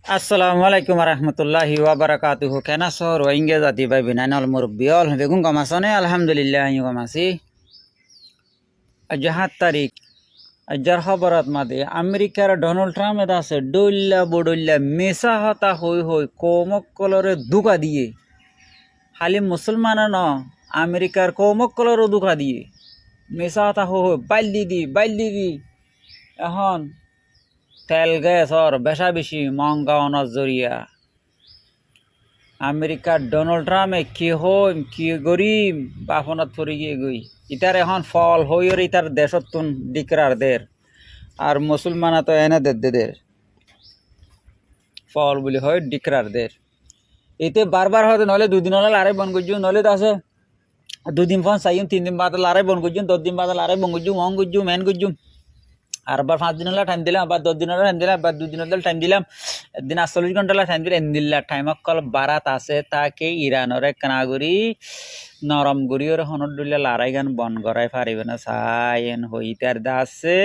আসসালামু আলাইকুম রহমতুল্লাহি ওয়াবারাকাতুহু কেনা সর ওয়াইঙ্গে জাতি ভাই বিনাইনল মুরব্বিয়ল বেগুন গমাসনে আলহামদুলিল্লাহ আমি গমাসি আজ 7 তারিখ আজর খবরত মাদে আমেরিকার ডোনাল্ড ট্রাম্প এদা আছে ডইল্লা বডইল্লা মেসা হতা হই হই কৌমক কলরে দুকা দিয়ে খালি মুসলমান ন আমেরিকার কৌমক কলরে দুকা দিয়ে মেসা হতা হই হই বাইল দি এখন তেল গ্যাসর বেশা বেশি মহঙ্গা অনার জরিয়া আমেরিকার ডোনাল্ড ট্রাম্পে কি হইম কি গরিম বাফনত পড়ে গিয়ে গই ইতার এখন ফল হইর ইতার দেশতুন ডিকরার দের আর মুসলমানা তো এনে দের ফল বলি হয় ডিকরার দের এতে বারবার হয়তো নলে দুদিন হলে লারে বন গুজু নলে আছে 2 দিন ফোন চাইম 3 দিন বাদ লারে বন গুজু 10 দিন বাদ লারে বন গুজু মন গুজু মেন গুজু আর বার 5 দিন হলে টাইম দিলাম আবার 10 দিন হলে টাইম দিলাম আবার 2 দিন হলে টাইম দিলাম একদিন 48 ঘন্টা হলে টাইম দিলাম এন্দিল্লা টাইম কল বারাত আছে তাকে ইরানরে কানাগরি নরম গরিয়র হনর দুল্লা লারাই গান বন গড়াই পারিবে না সাইন হইতার দাসে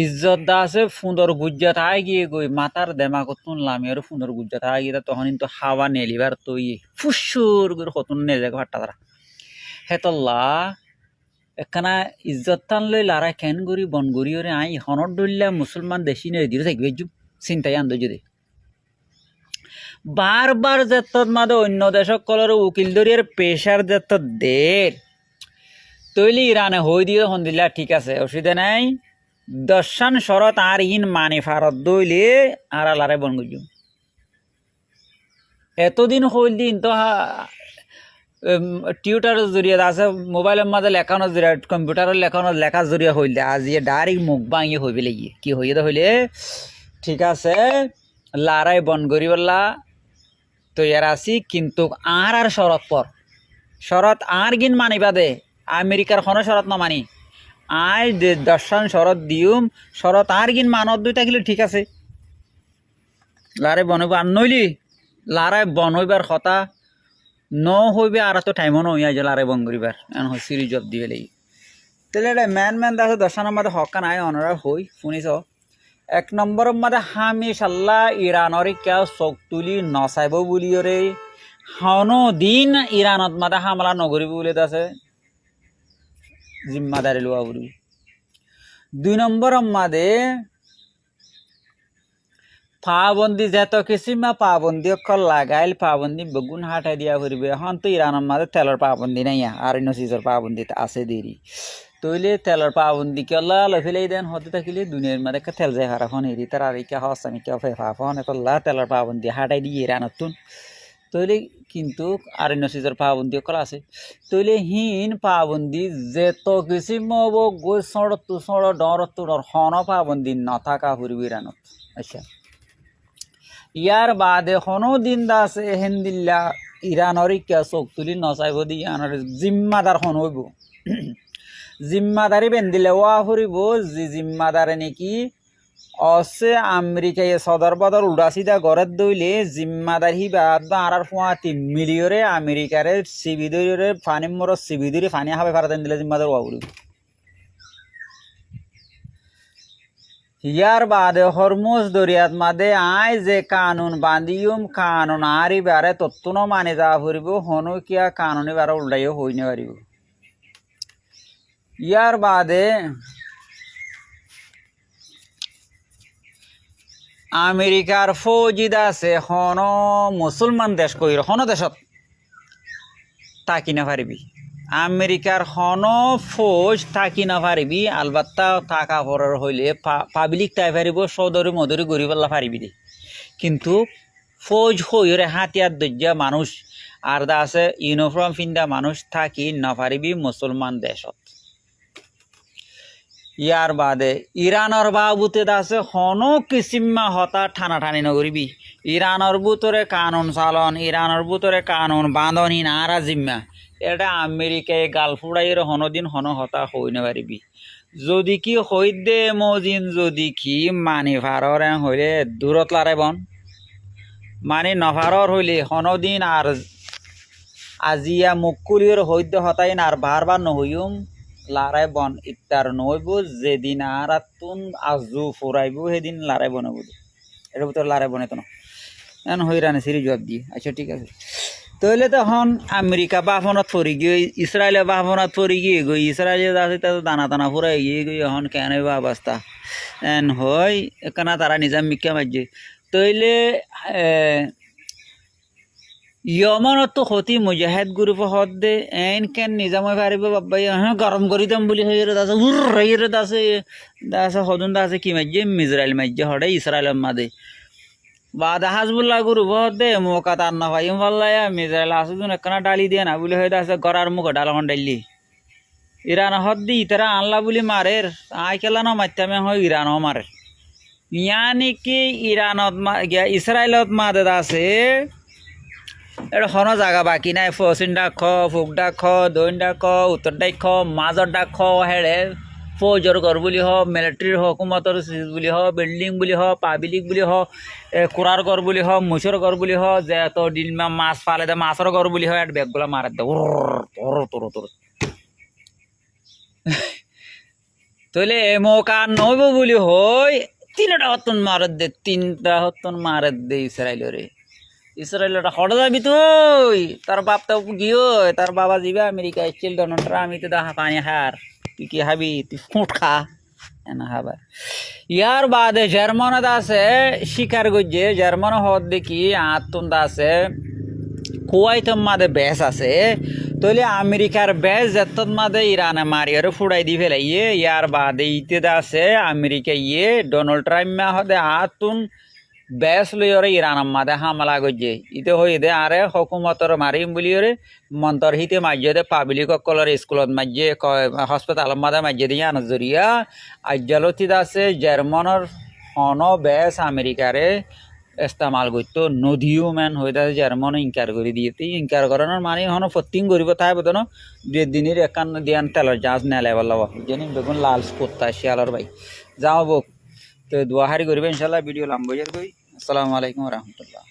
ইজ্জত দাসে ফুন্দর গুজ্জাত আই গিয়ে গই মাতার দেমাগ তুন লামিয়র ফুন্দর গুজ্জাত আই গিয়ে তখন কিন্তু হাওয়া নেলিবার তুই ফুসুর করে কতুন নে জায়গা হাট্টা তারা হেতল্লা একখানা ইজ্জত টান লই লারা কেন গরি বন গরিয়রে আই হনর দুল্লা মুসলমান দেশি নে দিরে থাকবে চিন্তাই আনন্দ যদি বারবার যেতত মাদে অন্য দেশক কলর উকিল দরিয়ার পেশার যেত দের তৈলি ইরানে হই দিয়ে হন দিলা ঠিক আছে অসুবিধা নাই দর্শন শরত আর ইন মানে ফারত দইলে আর আলারে বন গুজু এতদিন হইল দিন তো টিউটারের জরিয়া আছে মোবাইলের মাঝে লেখানোর জরিয়া কম্পিউটারের লেখার জরিয়া হইলে আজ ইয়ে ডাইরেক্ট মুখ ভাঙিয়ে হইবে লাগিয়ে কি হইয়ে হইলে ঠিক আছে লারাই বন গরিবল্লা তৈয়ার আছি কিন্তু আর শরত আর গিন মানিবা দে আমেরিকার কোনো শরত না মানি আই দর্শন শরত দিউম শরত আর গিন মানত দুই থাকিলে ঠিক আছে লারে বনইব আর নইলি লারাই বনইবার কথা ন হইবে আর তো টাইমও নইয়া যে লারে বন করিবার এন সিরিজ অফ দিবে লাগি তাহলে এটা ম্যান দাসে দর্শনের মাঝে হকা নাই অনরা হই শুনিছ 1 নম্বরের মাঝে হামেশাল্লাহ ইরানরে কেউ চোখ তুলি নচাইব বুলিয়রে হনো দিন ইরানত মাঝে হামলা নগরিব বলে আছে জিম্মাদারি লোয়া বুড়ি 2 নম্বরের মাঝে পাবন্দি যেত কিসিমা পাবন্দি অকল লাগাইল পাবন্দি বেগুন হাঁটাই দিয়া ফুরিবে এখন তো ইরানের মাঝে তেলের পাবন্দি নাই আর অন্য চিজের পাবন্দি আছে দেরি তৈলে তেলের পাবন্দি কেলা লফিলাই দেন হতে থাকিলে দুনিয়ার মাঝে একটা তেল যায় হারা ফোন এরি তার আর কে হস্তামি কেউ ফেফা ফোন একলা তেলের পাবন্দি হাঁটাই দিয়ে ইরানত তুন তৈলে কিন্তু আর অন্য চিজের পাবন্দি অকল আছে তৈলে হিন পাবন্দি যেত কিসিম গৈ সড় তু সড় ডর হন পাবন্দি নথাকা ফুরিবে ইরানত আচ্ছা ইয়ার বাদে কোনো দিন দাসে হেন্দিল্লা ইরানর ইকা চোখ তুলি নচাইব দি আনার জিম্মাদার খন হইব জিম্মাদারি বেন্দিলে ওয়া ফুরিব যে জিম্মাদারে নাকি অসে আমেরিকায় সদর বদর উড়াসিদা গড়ের দইলে জিম্মাদার হিবাদ বা আর ফুয়াতি মিলিয়রে আমেরিকারে সিবিদরে ফানি মর সিবিদরে ফানি হাবে ভারতেন দিলে জিম্মাদার ওয়া ফুরিব ইয়ার বাদে হরমুজ দরিয়াত মাদে আয় যে কানুন বান্ধিম কানুন আরি বারে তত্তুন মানে যাওয়া ফুরিব হনু কিয়া কানুনি বারে উল্টাইও হই নে পারিব ইয়ার বাদে আমেরিকার ফৌজিদ আছে হন মুসলমান দেশ কইর হন দেশত তাকি না পারিবি আমেরিকার হন ফৌজ থাকি না পারিবি আলবাত্তা থাকা পড়ার হইলে পাবলিক তাই পারিব সদরি মদরি গড়ি পাল্লা পারিবি দে কিন্তু ফৌজ হইরে হাতিয়ার দৈর্যা মানুষ আর দা আছে ইউনিফর্ম পিন্ধা মানুষ থাকি না পারিবি মুসলমান দেশত ইয়ার বাদে ইরানর বাবুতে আছে হন কিসিমা হতা ঠানাঠানি নগরিবি ইরানর বুতরে কানুন চালন ইরানর বুতরে কানুন বাঁধনি নারা জিম্মা এটা আমেরিকায় গাল ফুড়াইয়ের হনদিন হন হতা হই না পারিবি যদি কি হই দে মজিন যদি কি মানি ভারর হইলে দূরত লারে বন মানে নভারর হইলে হনদিন আর আজিয়া মুকুলির হইতে হতাইন আর বারবার নহইম লারাই বন ইত্যার নইব যেদিন আর তুন আজু ফুরাইব সেদিন লারাই বনাব এর ভিতরে লারাই বনে তো এখন হইরানি সিরি জবাব দিয়ে আচ্ছা ঠিক আছে তাহলে তখন আমেরিকা বাহনত পরি গিয়ে ইসরায়েলে বাহনত পরি গিয়ে গই ইসরায়েলে আছে তাদের দানা টানা ফুরাই গিয়ে গই এখন কেন বা অবস্থা এন হয় এখানে তারা নিজাম মিক্কা মারছে তইলে ইয়মানত তো ক্ষতি মুজাহিদ গ্রুপ হদ দে এন কেন নিজাম পারিব বাবাই হ্যাঁ গরম করি দাম বলি হয়ে আছে উর হয়ে আছে দাসে হদুন দাসে কি মারছে ইসরায়েল মারছে হড়ে ইসরায়েলের মাদে বাদ হাজবুল্লাহ গ্রুপ হদ দে মোকা তার না ভাই পাল্লায় ইসরায়েল আসুন একখানা ডালি দিয়ে না বলি হয়ে আছে গড়ার মুখ ডালখন ডালি ইরান হদ দি ইতারা আনলা বলি মারের আই কেলা না মারতামে হয় ইরানও মারে ইয়ানি কি ইরানত ইসরায়েলত মাদে আছে এটা কোনো জায়গা বাকি নাই পশ্চিম ডাক খ পূব ডাক খ দক্ষিণ ডাক খ উত্তর ডাক খ মাজর ডাক খ হেড়ে ফৌজর ঘর বুলি হ মিলিটারির হকুমতর চিজ বুলি হ বিল্ডিং বুলি হ পাব্লিক বুলি হ কুড়ার ঘর বুলি হ মুসর ঘর বুলি হ যে তো দিন মাছ পালে দে মাছের ঘর বুলি হয় বেগগুলা মারে দে তোর তোর তোর তাহলে মৌকা নইব বুলি হয় তিনটা হতন মারত দে তিনটা হতন মারত দে ইসরায়েলরে ইসরায়েলটা হঠাৎ যাবি তুই তার বাপটা গিয়ে তার বাবা যাবে আমেরিকা এসছিল ডোনাল্ড ট্রাম্প আমি তো দেখা পানি হার তুই কি খাবি তুই ফুট খা এনা খাবার ইয়ার বাদে জার্মানত আছে শিকার গজ্জে জার্মান হদ দেখি আত্মন আছে কুয়াইতম মাদে বেস আছে তাহলে আমেরিকার বেস যেতন মাদে ইরানে মারিয়ারে ফুড়াই দি ফেলাইয়ে ইয়ার বাদে ইতে আছে আমেরিকা ইয়ে ডোনাল্ড ট্রাম্প হদে আতুন বেস লইরে ইরানের মাদে হামলা গজ্জে ইতে হয়ে দে আরে হকুমতর মারিম বলিরে মন্তর হিতে মাঝে দে পাবলিক কলর স্কুলত মাঝে হসপিটাল মাদে মাঝে দিয়ে আনার জরিয়া আজ্জালতিত আছে জার্মানের হন বেস আমেরিকারে ইস্তেমাল করতো নদীও মেন হয়ে থাকে জার্মান ইনকার করে দিয়ে ইনকার করানোর মানে হন ফতিং করিব তাই বদন দুই দিনের একান দিয়ান তেলর জাহাজ নেলে বলব জানি বেগুন লাল স্পোর্তা শিয়ালর ভাই যাও বক তো দোয়া হারি করবে ইনশাল্লাহ ভিডিও লম্বা যাবে আসসালামু আলাইকুম রহমতুল্লাহ